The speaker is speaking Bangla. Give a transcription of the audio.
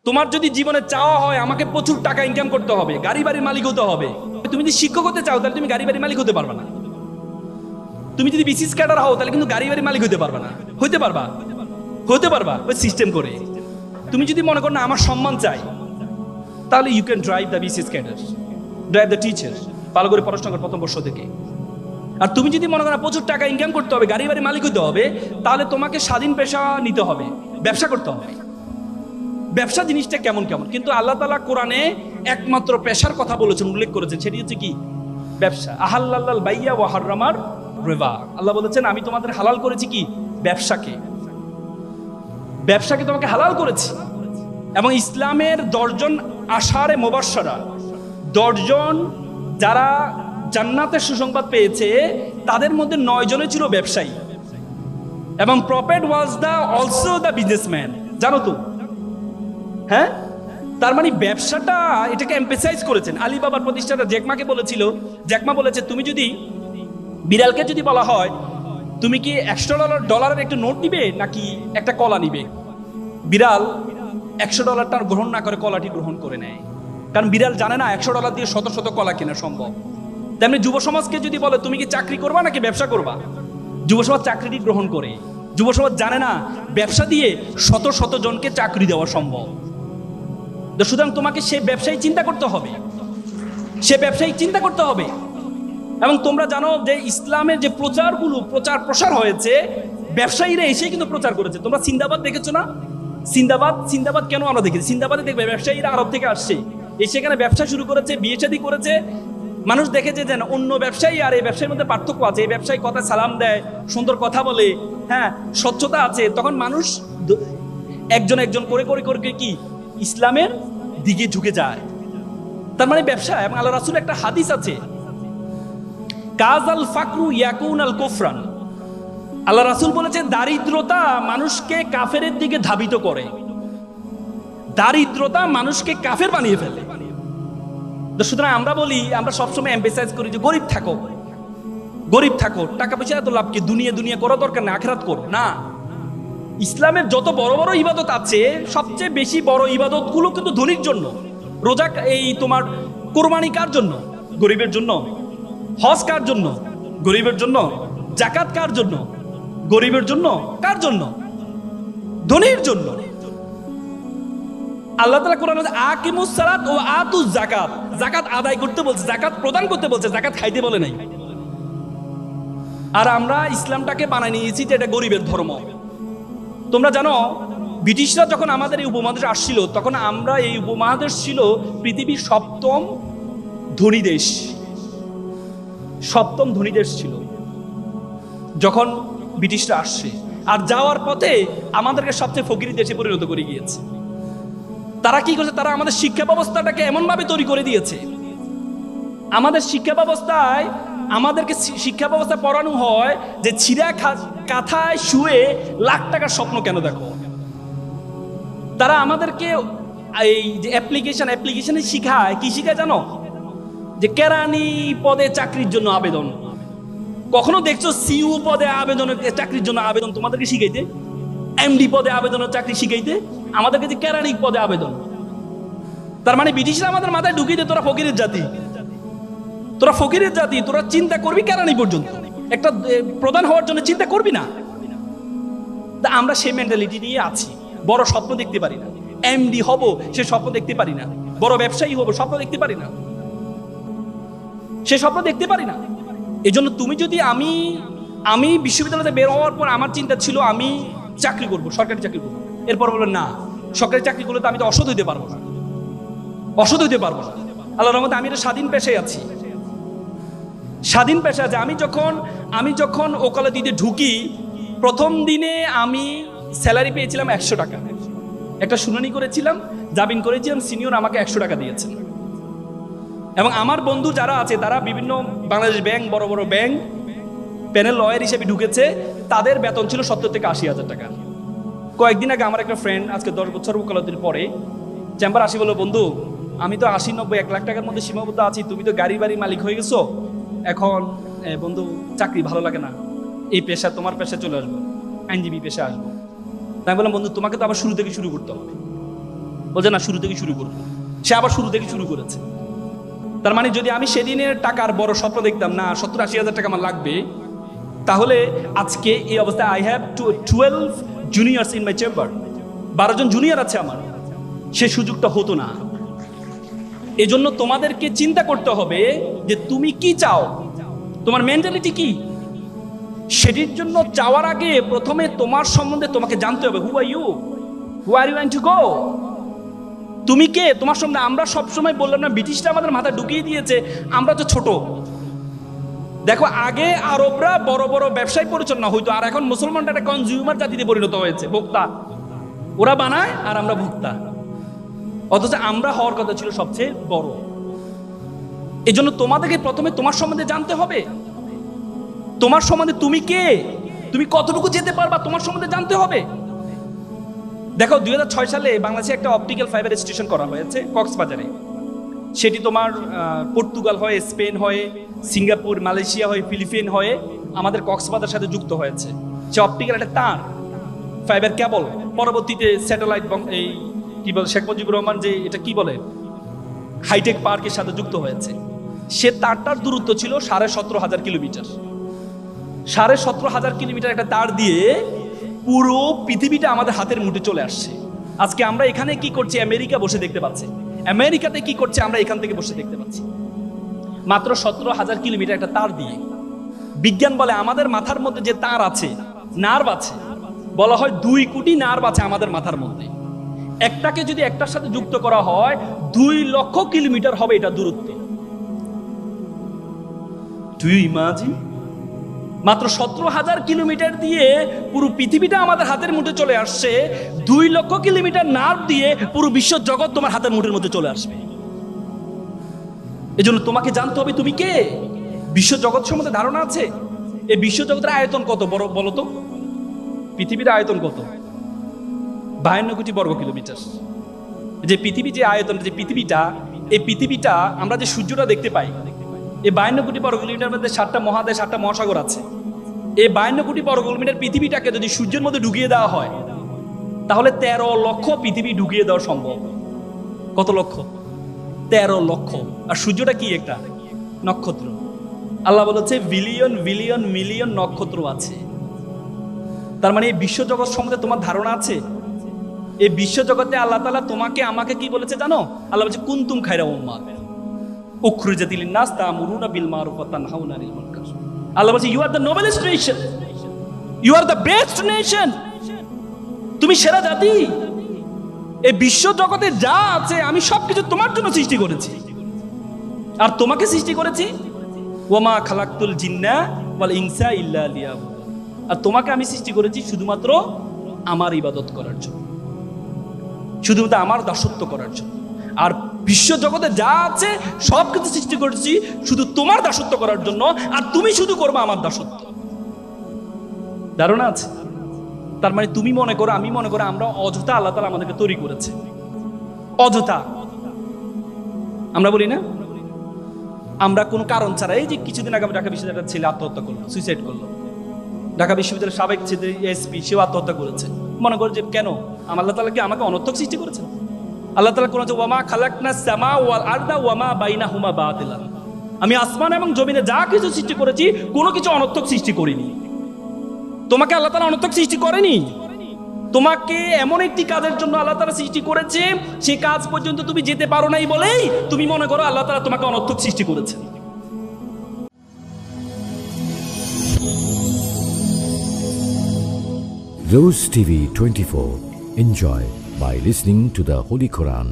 তোমার যদি জীবনে চাওয়া হয় আমাকে প্রচুর টাকা ইনকাম করতে হবে, গাড়ি বাড়ির মালিক হতে হবে, তুমি যদি শিক্ষক হতে চাও তাহলে তুমি গাড়ি বাড়ির মালিক হতে পারবে না। তুমি যদি বিসিএস ক্যাডার হও তাহলে কিন্তু গাড়ি বাড়ির মালিক হতে পারবে না। হতে পারবা ওই সিস্টেম করে। তুমি যদি মনে করো না আমার সম্মান চাই, তাহলে you can drive the BCS cadre, drive the teacher, ভালো করে পড়াশোনা কর প্রথম বর্ষ থেকে। আর তুমি যদি মনে করো প্রচুর টাকা ইনকাম করতে হবে, গাড়ি বাড়ির মালিক হতে হবে, তাহলে তোমাকে স্বাধীন পেশা নিতে হবে, ব্যবসা করতে হবে। ব্যবসা জিনিসটা কেমন কেমন, কিন্তু আল্লাহ তাআলা কোরআনে একমাত্র পেশার কথা বলেছেন, উল্লেখ করেছেন, সেটি হচ্ছে কি? ব্যবসা। আহাল্লাল বাইয়া ওয়া হাররামার রিবা। আল্লাহ বলেছেন আমি তোমাদের হালাল করেছি কি? ব্যবসাকে তোমাকে হালাল করেছি। এবং ইসলামের 10 জন আশারে মুবাশশারা, 10 জন যারা জান্নাতের সুসংবাদ পেয়েছে, তাদের মধ্যে 9 জনে ছিল ব্যবসায়ী। এবং prophet was also the businessman, জানো তো? হ্যাঁ, তার মানে ব্যবসাটা এটাকে এমফেসাইজ করেছেন। আলিবাবার প্রতিষ্ঠাতা জ্যাকমাকে বলেছিল, জ্যাকমা বলেছে তুমি যদি বিড়ালকে যদি বলা হয় তুমি কি $100 একটা নোট নিবে নাকি একটা কলা নিবে, বিড়াল $100 গ্রহণ না করে কলাটি গ্রহণ করে নেয়। কারণ বিড়াল জানে না $100 দিয়ে শত শত কলা কেনা সম্ভব। তেমনি যুব সমাজকে যদি বলে তুমি কি চাকরি করবা নাকি ব্যবসা করবা, যুব সমাজ চাকরিটি গ্রহণ করে। যুব সমাজ জানে না ব্যবসা দিয়ে শত শত জনকে চাকরি দেওয়া সম্ভব। সুতরাং তোমাকে সে ব্যবসায়ী চিন্তা করতে হবে। এবং তোমরা জানো যে ইসলামের যে প্রচার প্রসার হয়েছে, ব্যবসায়ীরা এসে কিন্তু প্রচার করেছে। তোমরা সিন্দাবাদ দেখেছো না? সিন্দাবাদ কেন আমরা দেখেছি? সিন্দাবাদে দেখবে ব্যবসায়ীরা আরব থেকে আসছে, সেখানে ব্যবসা শুরু করেছে, বিয়ে শাদী করেছে। মানুষ দেখেছে যে অন্য ব্যবসায়ী আর এই ব্যবসায়ীর মধ্যে পার্থক্য আছে। এই ব্যবসায়ী কথায় সালাম দেয়, সুন্দর কথা বলে, হ্যাঁ, স্বচ্ছতা আছে। তখন মানুষ একজন করে কি ইসলামের দিকে ঝুঁকে যায়। তার মানে ব্যবসা। এবং আল্লাহ রাসূলের একটা হাদিস আছে, কাজাল ফাকরু ইয়াকুনাল কুফরান। আল্লাহ রাসূল বলেছেন দারিদ্রতা মানুষকে কাফেরের দিকে ধাবিত করে, দারিদ্রতা মানুষকে কাফের বানিয়ে ফেলে। সুতরাং আমরা সবসময় এমফেসাইজ করি যে গরিব থাকো, টাকা পয়সা এত লাভ কি, দুনিয়া করা দরকার না, আখিরাত করো না। ইসলামের যত বড় বড় ইবাদত আছে, সবচেয়ে বেশি বড় ইবাদত গুলো কিন্তু ধনীর জন্য। রোজা, এই তোমার কুরবানি কার জন্য? গরিবের জন্য। হজ কার জন্য? গরিবের জন্য। যাকাত কার জন্য? গরিবের জন্য। কার জন্য? ধনীর জন্য। আল্লাহ তাআলা কোরআনে আকিমুস সালাত ওয়া আতুজ যাকাত, যাকাত আদায় করতে বলছে, যাকাত প্রদান করতে বলছে, যাকাত খাইতে বলে নাই। আর আমরা ইসলামটাকে বানাই নিয়েছি যে এটা গরিবের ধর্ম। তোমরা জানো ব্রিটিশরা যখন আমাদের এই উপমহাদেশে আসছিল, তখন আমরা এই উপমহাদেশ ছিল পৃথিবীর সপ্তম ধনী দেশ ছিল যখন ব্রিটিশরা আসছে। আর যাওয়ার পথে আমাদেরকে সবচেয়ে ফকিরি দেশে পরিণত করে গিয়েছে। তারা কি করছে? তারা আমাদের শিক্ষা ব্যবস্থাটাকে এমন ভাবে তৈরি করে দিয়েছে, আমাদেরকে শিক্ষা ব্যবস্থা পড়ানো হয় যে ছিঁড়া কাঁথায় শুয়ে লাখ টাকার স্বপ্ন কেন দেখো। তারা আমাদেরকে এই যে অ্যাপ্লিকেশনে শিখায়, কি শিখায় জানো? যে কেরানি পদে চাকরির জন্য আবেদন। কখনো দেখছো সিইও পদে চাকরির জন্য আবেদন তোমাদেরকে শিখাইতে? এমডি পদে আবেদনের চাকরি শিখাইতে? আমাদেরকে যে কেরানি পদে আবেদন। তার মানে ব্রিটিশরা আমাদের মাথায় ঢুকিয়ে দেয় তোরা ফকিরের জাতি, তোরা চিন্তা করবি কেরানি পর্যন্ত, একটা প্রধান হওয়ার জন্য চিন্তা করবি না। তা আমরা সেই মেন্টালিটি নিয়ে আছি। বড় স্বপ্ন দেখতে পারি না, এমডি হব সে স্বপ্ন দেখতে পারি না, বড় ব্যবসায়ী হব স্বপ্ন দেখতে পারি না, এই জন্য তুমি যদি আমি বিশ্ববিদ্যালয়তে বের হওয়ার পর আমার চিন্তা ছিল আমি চাকরি করব, সরকারি চাকরি করবো। এরপর বলবেন না, সরকারি চাকরি করলে তো আমি তো অসৎ হইতে পারবো না। আল্লাহর রহমতে আমি একটা স্বাধীন পেশায় আছি। যে আমি যখন ওকালতিতে ঢুকি, প্রথম দিনে আমি স্যালারি পেয়েছিলাম 100 টাকা। একটা শুনানি করেছিলাম, জামিন করেছিলাম, সিনিয়র আমাকে 100 টাকা দিয়েছেন। এবং আমার বন্ধু যারা আছে তারা বিভিন্ন বাংলাদেশ ব্যাংক, বড় বড় ব্যাংক প্যানেল লয়ার হিসেবে ঢুকেছে, তাদের বেতন ছিল 70 থেকে 80,000 টাকা। কয়েকদিন আগে আমার একটা ফ্রেন্ড আজকে 10 বছর ওকালতির পরে চেম্বার আসি বললো, বন্ধু আমি তো 80, 90, 1 লাখ টাকার মধ্যে সীমাবদ্ধ আছি, তুমি তো গাড়ি বাড়ি মালিক হয়ে গেছো, এখন বন্ধু চাকরি ভালো লাগে না, এই পেশা তোমার পেশায় চলে আসবো, আইনজীবী পেশা আসবো। তাই বললাম বন্ধু তোমাকে তো আবার শুরু থেকে শুরু করতে হবে, বলছে না, শুরু থেকে শুরু করবো। সে আবার শুরু থেকে শুরু করেছে। তার মানে যদি আমি সেদিনের টাকার বড় স্বপ্ন দেখতাম, না 70-80 হাজার টাকা আমার লাগবে, তাহলে আজকে এই অবস্থায় I have 12 juniors in my chamber, 12 জন জুনিয়র আছে আমার, সে সুযোগটা হতো না। এজন্য তোমাদেরকে চিন্তা করতে হবে যে তুমি কি চাও, তোমার মেন্টালিটি কি। সেটির জন্য চাওয়ার আগে প্রথমে তোমার সম্বন্ধে তোমাকে জানতে হবে। Who are you, who are you going to go, তুমি কে, তোমার সম্বন্ধে। আমরা সবসময় বললাম না, ব্রিটিশরা আমাদের মাথা ঢুকিয়ে দিয়েছে আমরা তো ছোট। দেখো, আগে আরবরা বড় বড় ব্যবসায়ী পরিচালনা হইতো, আর এখন মুসলমানরা একটা কনজিউমার জাতিতে পরিণত হয়েছে, ভোক্তা। ওরা বানায় আর আমরা ভোক্তা, অথচ আমরা হওয়ার কথা ছিল সবচেয়ে বড়। এই জন্য তোমাদেরকে প্রথমে তোমার সম্বন্ধে জানতে হবে। তোমার সম্বন্ধে তুমি কে, তুমি কতটুকু যেতে পারবা, তোমার সম্বন্ধে জানতে হবে। দেখো, 2006 সালে বাংলাদেশে একটা অপটিক্যাল ফাইবার স্টেশন করা হয়েছে কক্সবাজারে। সেটি তোমার পর্তুগাল হয়ে, স্পেন হয়ে, সিঙ্গাপুর, মালয়েশিয়া হয়ে, ফিলিপিন হয়ে আমাদের কক্সবাজারের সাথে যুক্ত হয়েছে। সে অপটিক্যাল একটা তার, ফাইবার কেবল, পরবর্তীতে স্যাটেলাইট, এই কি বলে শেখ মুজিবুর রহমান যে এটা কি বলে হাইটেক পার্কের সাথে যুক্ত হয়েছে। সে তারটার দূরত্ব ছিল 17,500 কিলোমিটার। 17,500 কিলোমিটার একটা তার দিয়ে পুরো পৃথিবীটা আমাদের হাতের মুঠে চলে আসছে। আজকে আমরা এখানে কি করছি, আমেরিকা বসে দেখতে পাচ্ছি, আমেরিকাতে কি করছে আমরা এখান থেকে বসে দেখতে পাচ্ছি, মাত্র 17,000 কিলোমিটার একটা তার দিয়ে। বিজ্ঞান বলে আমাদের মাথার মধ্যে যে তার আছে, নার্ভ আছে, বলা হয় 2 কোটি নার্ভ আছে আমাদের মাথার মধ্যে। একটাকে যদি একটার সাথে যুক্ত করা হয় 2 লক্ষ কিলোমিটার হবে এটা দূরত্ব। Do you imagine? মাত্র 17,000 কিলোমিটার দিয়ে পুরো পৃথিবীটা আমাদের হাতের মুঠে চলে আসছে। 2 লক্ষ কিলোমিটার নার্ভ দিয়ে পুরো বিশ্ব জগৎ তোমার হাতের মুঠের মধ্যে চলে আসবে। এজন্য তোমাকে জানতে হবে তুমি কে। বিশ্ব জগৎ সম্বন্ধে ধারণা আছে? এই বিশ্ব জগতের আয়তন কত বড় বলো তো? পৃথিবীর আয়তন কত? 52 কোটি বর্গ কিলোমিটার। যে পৃথিবী, যে আয়তন, যে পৃথিবীটা, এই পৃথিবীটা আমরা যে সূর্যটা দেখতে পাই, এই 52 কোটি বর্গ কিলোমিটার মধ্যে 7টা মহাদেশ, 7টা মহাসাগর আছে। এই 52 কোটি বর্গ কিলোমিটার পৃথিবীটাকে যদি সূর্যের মধ্যে ঢুকিয়ে দেওয়া হয়, তাহলে 13 লক্ষ পৃথিবী ঢুকিয়ে দেওয়া সম্ভব। কত লক্ষ? 13 লক্ষ। আর সূর্যটা কি? একটা নক্ষত্র। আল্লাহ বলেছে বিলিয়ন বিলিয়ন মিলিয়ন নক্ষত্র আছে। তার মানে এই বিশ্বজগৎ সম্বন্ধে তোমার ধারণা আছে? এই বিশ্বজগতে আল্লাহ তাআলা তোমাকে আমাকে কি বলেছে জানো? আল্লাহ বলেছে কুনতুম খায়রা উম্মাহ উখরিজাত লিন-নাস তা'মুরুনা বিল মারুফ ওয়া তানহাউনা আনিল মুনকার। আল্লাহ বলেছে you are the noblest nation, you are the best nation, তুমি সেরা জাতি। এই বিশ্ব জগতে যা আছে আমি সবকিছু তোমার জন্য সৃষ্টি করেছি। আর তোমাকে সৃষ্টি করেছি ওয়ামা খালাকতুল জিন্না ওয়াল ইনসা ইল্লা লিয়াবুদুন। আর তোমাকে আমি সৃষ্টি করেছি শুধুমাত্র আমার ইবাদত করার জন্য, শুধুমাত্র আমার দাসত্ব করার জন্য। আর বিশ্ব জগতে যা আছে সবকিছু সৃষ্টি করেছি শুধু তোমার দাসত্ব করার জন্য, আর তুমি শুধু করবে আমার দাসত্ব। ধারণা আছে? তার মানে তুমি মনে করো, আমি মনে করো আমরা অযথা আল্লাহ তাআলা আমাদেরকে তৈরি করেছে, অযথা। আমরা বলি না, আমরা কোনো কারণ ছাড়া। এই যে কিছুদিন আগে ঢাকা বিশ্ববিদ্যালয়ের ছেলে আত্মহত্যা করলো, সুইসাইড করলো। ঢাকা বিশ্ববিদ্যালয়ের সাবেক ছেলে এসপি, সেও আত্মহত্যা করেছে। মনে করো যে কেন? আল্লাহ তাআলা কি আমাকে অনর্থক সৃষ্টি করেছেন? আল্লাহ তাআলা কোন ওয়ামা খালাকনাস সামা ওয়াল আরদা ওয়ামা বাইনাহুমা বাতিলা। আমি আসমান এবং জমিনে যা কিছু সৃষ্টি করেছি কোনো কিছু অনর্থক সৃষ্টি করিনি। তোমাকে আল্লাহ তাআলা অনর্থক সৃষ্টি করেনি। তোমাকে এমন একটি কাজের জন্য আল্লাহ তাআলা সৃষ্টি করেছে, সেই কাজ পর্যন্ত তুমি যেতে পারো নাই বলেই তুমি মনে করো আল্লাহ তাআলা তোমাকে অনর্থক সৃষ্টি করেছে। Rose TV 24. Enjoy by listening to the Holy Quran.